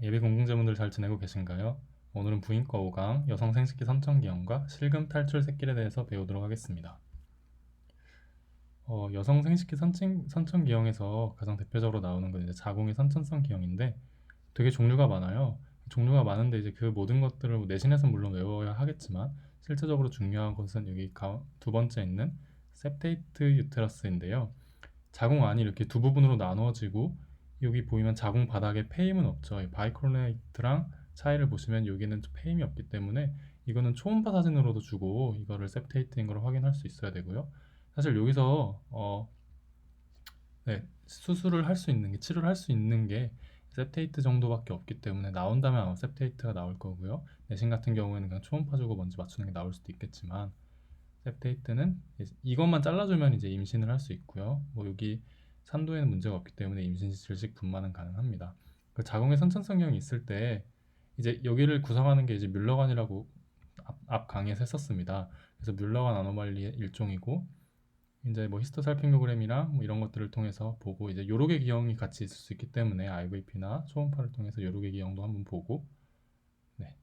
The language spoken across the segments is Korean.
예비 공공재분들 잘 지내고 계신가요? 오늘은 부인과 5강 여성 생식기 선천기형과 실금 탈출 새길에 대해서 배우도록 하겠습니다. 여성 생식기 선천기형에서 가장 대표적으로 나오는 건 이제 자궁의 선천성 기형인데 되게 종류가 많아요. 종류가 많은데 이제 그 모든 것들을 내신에서 물론 외워야 하겠지만 실제적으로 중요한 것은 여기 두 번째 있는 septate 유테러스인데요. 자궁 안이 이렇게 두 부분으로 나누어지고 여기 보이면 자궁 바닥에 페임은 없죠. 바이코르네이트랑 차이를 보시면 여기는 페임이 없기 때문에 이거는 초음파 사진으로도 주고 이거를 septate인 걸 확인할 수 있어야 되고요. 사실 여기서 수술을 할 수 있는 게 치료를 할 수 있는 게 septate 정도밖에 없기 때문에 나온다면 아마 septate가 나올 거고요. 내신 같은 경우에는 그냥 초음파 주고 먼저 맞추는 게 나올 수도 있겠지만 septate는 이것만 잘라주면 이제 임신을 할 수 있고요. 뭐 여기 산도에는 문제가 없기 때문에 임신 시 질식 분만은 가능합니다. 그 자궁의 선천성형이 있을 때 이제 여기를 구성하는 게 이제 뮬러관이라고 앞 강의에서 했었습니다. 그래서 뮬러관 아노말리의 일종이고 이제 뭐 히스토살핑고그램이랑 뭐 이런 것들을 통해서 보고 이제 요로계 기형이 같이 있을 수 있기 때문에 IVP나 초음파를 통해서 요로계 기형도 한번 보고 네.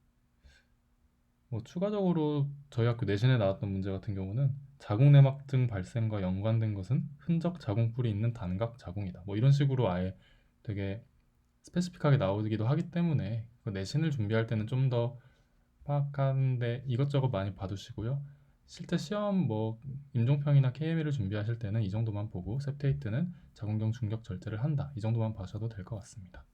뭐 추가적으로 저희 학교 내신에 나왔던 문제 같은 경우는 자궁내막증 발생과 연관된 것은 흔적 자궁뿔이 있는 단각 자궁이다. 뭐 이런 식으로 아예 되게 스페시픽하게 나오기도 하기 때문에 그 내신을 준비할 때는 좀 더 파악하는데 이것저것 많이 봐두시고요. 실제 시험 뭐 임종평이나 KML을 준비하실 때는 이 정도만 보고 septate는 자궁경 중격 절제를 한다. 이 정도만 봐셔도 될 것 같습니다.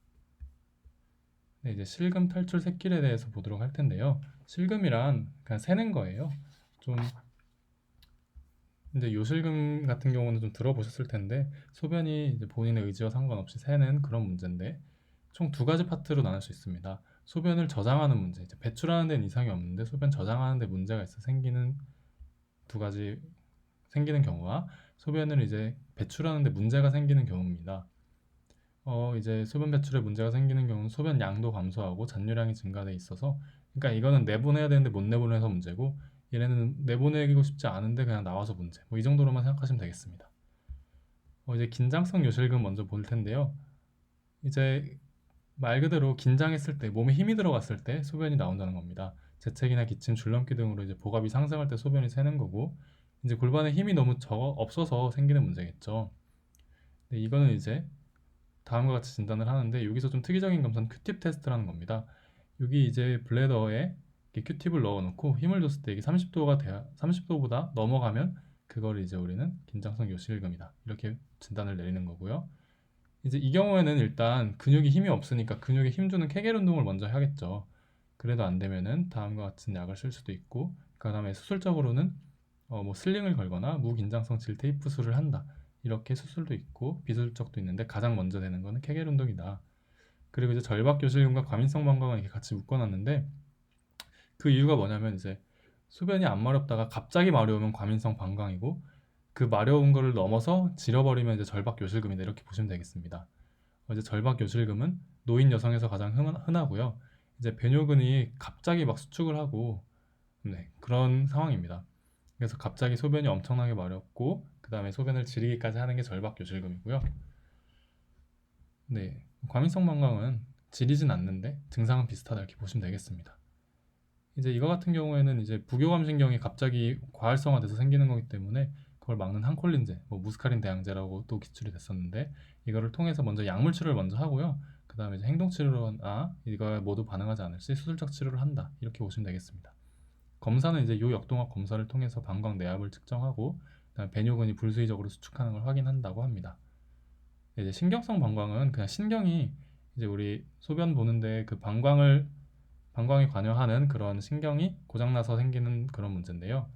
네, 이제 실금 탈출 새길에 대해서 보도록 할 텐데요. 실금이란 그냥 새는 거예요. 좀 이제 요실금 같은 경우는 좀 들어보셨을 텐데 소변이 이제 본인의 의지와 상관없이 새는 그런 문제인데 총 두 가지 파트로 나눌 수 있습니다. 소변을 저장하는 문제, 이제 배출하는 데는 이상이 없는데 소변 저장하는 데 문제가 있어 생기는 두 가지 생기는 경우와 소변을 이제 배출하는 데 문제가 생기는 경우입니다. 이제 소변 배출에 문제가 생기는 경우는 소변 양도 감소하고 잔류량이 증가돼 있어서 그러니까 이거는 내보내야 되는데 못 내보내서 문제고 얘네는 내보내고 싶지 않은데 그냥 나와서 문제. 뭐 이 정도로만 생각하시면 되겠습니다. 이제 긴장성 요실금 먼저 볼 텐데요. 이제 말 그대로 긴장했을 때 몸에 힘이 들어갔을 때 소변이 나온다는 겁니다. 재채기나 기침, 줄넘기 등으로 이제 복압이 상승할 때 소변이 새는 거고 이제 골반에 힘이 너무 없어서 생기는 문제겠죠. 근데 이거는 이제 다음과 같이 진단을 하는데 여기서 좀 특이적인 검사는 큐팁 테스트라는 겁니다. 여기 이제 블래더에 큐팁을 넣어놓고 힘을 줬을 때 이게 30도가 돼야 30도보다 넘어가면 그걸 이제 우리는 긴장성 요실금이다 이렇게 진단을 내리는 거고요. 이제 이 경우에는 일단 근육이 힘이 없으니까 근육에 힘 주는 케겔 운동을 먼저 하겠죠. 그래도 안 되면은 다음과 같은 약을 쓸 수도 있고 그 다음에 수술적으로는 뭐 슬링을 걸거나 무긴장성 질 테이프술을 한다. 이렇게 수술도 있고 비수술적도 있는데 가장 먼저 되는 거는 케겔 운동이다. 그리고 이제 절박교실금과 과민성 방광을 이렇게 같이 묶어놨는데 그 이유가 뭐냐면 이제 소변이 안 마렵다가 갑자기 마려우면 과민성 방광이고 그 마려운 거를 넘어서 질어버리면 이제 절박교실금이다 이렇게 보시면 되겠습니다. 이제 절박교실금은 노인 여성에서 가장 흔하고요. 이제 배뇨근이 갑자기 막 수축을 하고 그런 상황입니다. 그래서 갑자기 소변이 엄청나게 마렵고 그 다음에 소변을 지리기까지 하는 게 절박교실금이고요. 네, 과민성 방광은 지리진 않는데 증상은 비슷하다 이렇게 보시면 되겠습니다. 이제 이거 같은 경우에는 이제 부교감 신경이 갑자기 과활성화돼서 생기는 거기 때문에 그걸 막는 항콜린제, 뭐 무스카린 대항제라고 또 기출이 됐었는데 이거를 통해서 먼저 약물 치료를 먼저 하고요. 그 다음에 이제 행동 치료나 이거 모두 반응하지 않을 시 수술적 치료를 한다 이렇게 보시면 되겠습니다. 검사는 이제 요역동학 검사를 통해서 방광 내압을 측정하고 그다음에 배뇨근이 불수의적으로 수축하는 걸 확인한다고 합니다. 이제 신경성 방광은 그냥 신경이 이제 우리 소변 보는데 그 방광에 관여하는 그런 신경이 고장나서 생기는 그런 문제인데요.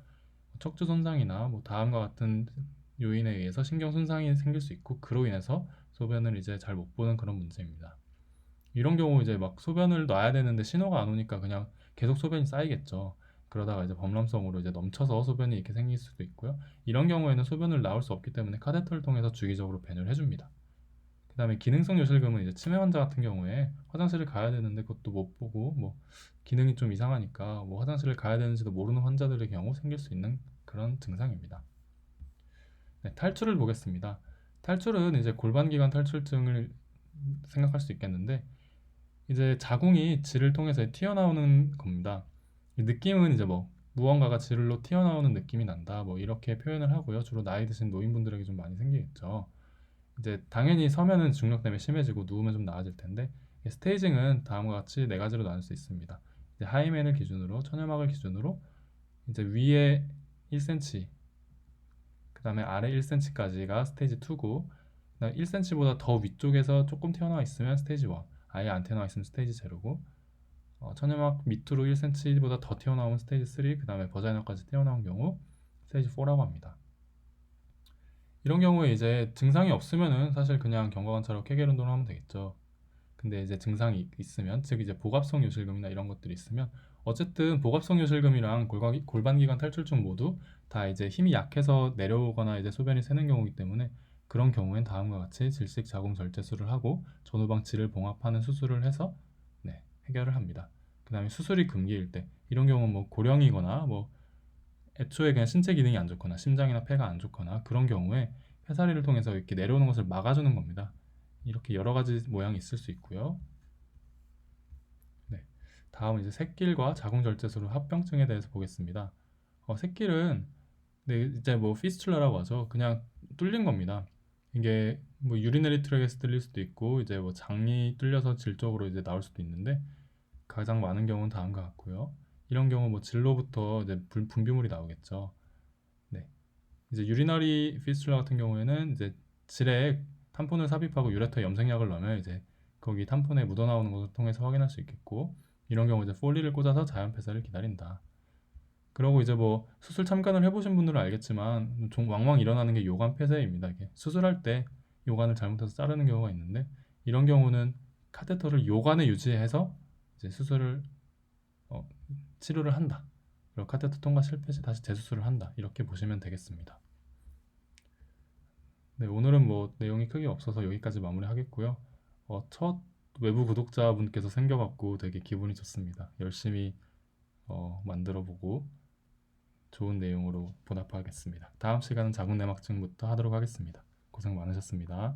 척추 손상이나 뭐 다음과 같은 요인에 의해서 신경 손상이 생길 수 있고 그로 인해서 소변을 이제 잘 못 보는 그런 문제입니다. 이런 경우 이제 막 소변을 놔야 되는데 신호가 안 오니까 그냥 계속 소변이 쌓이겠죠. 그러다가 이제 범람성으로 이제 넘쳐서 소변이 이렇게 생길 수도 있고요. 이런 경우에는 소변을 나올 수 없기 때문에 카테터를 통해서 주기적으로 배뇨를 해줍니다. 그다음에 기능성 요실금은 이제 치매 환자 같은 경우에 화장실을 가야 되는데 그것도 못 보고 뭐 기능이 좀 이상하니까 뭐 화장실을 가야 되는지도 모르는 환자들의 경우 생길 수 있는 그런 증상입니다. 네, 탈출을 보겠습니다. 탈출은 이제 골반기관 탈출증을 생각할 수 있겠는데 이제 자궁이 질을 통해서 튀어나오는 겁니다. 이 느낌은 이제 뭐 무언가가 질로 튀어나오는 느낌이 난다. 뭐 이렇게 표현을 하고요. 주로 나이 드신 노인분들에게 좀 많이 생기겠죠. 이제 당연히 서면은 중력 때문에 심해지고 누우면 좀 나아질 텐데 스테이징은 다음과 같이 네 가지로 나눌 수 있습니다. 이제 하이맨을 기준으로 천여막을 기준으로 이제 위에 1cm, 그 다음에 아래 1cm까지가 스테이지 2고 1cm보다 더 위쪽에서 조금 튀어나와 있으면 스테이지 1, 아예 안 튀어나와 있으면 스테이지 0고 천여막 밑으로 1cm보다 더 튀어나오면 스테이지 3, 그 다음에 버자이너까지 튀어나온 경우 스테이지 4라고 합니다. 이런 경우에 이제 증상이 없으면은 사실 그냥 경과관찰하고 케겔 운동을 하면 되겠죠. 근데 이제 증상이 있으면, 즉 이제 복압성 요실금이나 이런 것들이 있으면, 어쨌든 복압성 요실금이랑 골반기관 탈출증 모두 다 이제 힘이 약해서 내려오거나 이제 소변이 새는 경우이기 때문에 그런 경우엔 다음과 같이 질식 자궁 절제술을 하고 전후방 질을 봉합하는 수술을 해서 해결을 합니다. 그 다음에 수술이 금기일 때 이런 경우는 뭐 고령이거나 뭐 애초에 그냥 신체 기능이 안 좋거나 심장이나 폐가 안 좋거나 그런 경우에 폐사리를 통해서 이렇게 내려오는 것을 막아주는 겁니다. 이렇게 여러 가지 모양이 있을 수 있고요. 네. 다음 이제 새길과 자궁절제술의 합병증에 대해서 보겠습니다. 새길은 이제 뭐 피스툴라라고 하죠. 그냥 뚫린 겁니다. 이게 뭐 유리너리 트랙에서 뚫릴 수도 있고 이제 뭐 장이 뚫려서 질 쪽으로 이제 나올 수도 있는데 가장 많은 경우는 다음과 같고요. 이런 경우 뭐 질로부터 이제 분비물이 나오겠죠. 네. 이제 유리너리 피스툴라 같은 경우에는 이제 질에 탐폰을 삽입하고 유레터 염색약을 넣으면 이제 거기 탐폰에 묻어나오는 것을 통해서 확인할 수 있겠고 이런 경우 이제 폴리를 꽂아서 자연 폐쇄를 기다린다. 그러고 이제 뭐 수술 참관을 해보신 분들은 알겠지만 좀 왕왕 일어나는 게 요관 폐쇄입니다. 이게 수술할 때 요관을 잘못해서 자르는 경우가 있는데 이런 경우는 카테터를 요관에 유지해서 이제 수술을 어, 치료를 한다. 그리고 카테터 통과 실패 시 다시 재수술을 한다. 이렇게 보시면 되겠습니다. 네, 오늘은 뭐 내용이 크게 없어서 여기까지 마무리하겠고요. 첫 외부 구독자분께서 생겨갖고 되게 기분이 좋습니다. 열심히 만들어보고 좋은 내용으로 보답하겠습니다. 다음 시간은 자궁내막증부터 하도록 하겠습니다. 고생 많으셨습니다.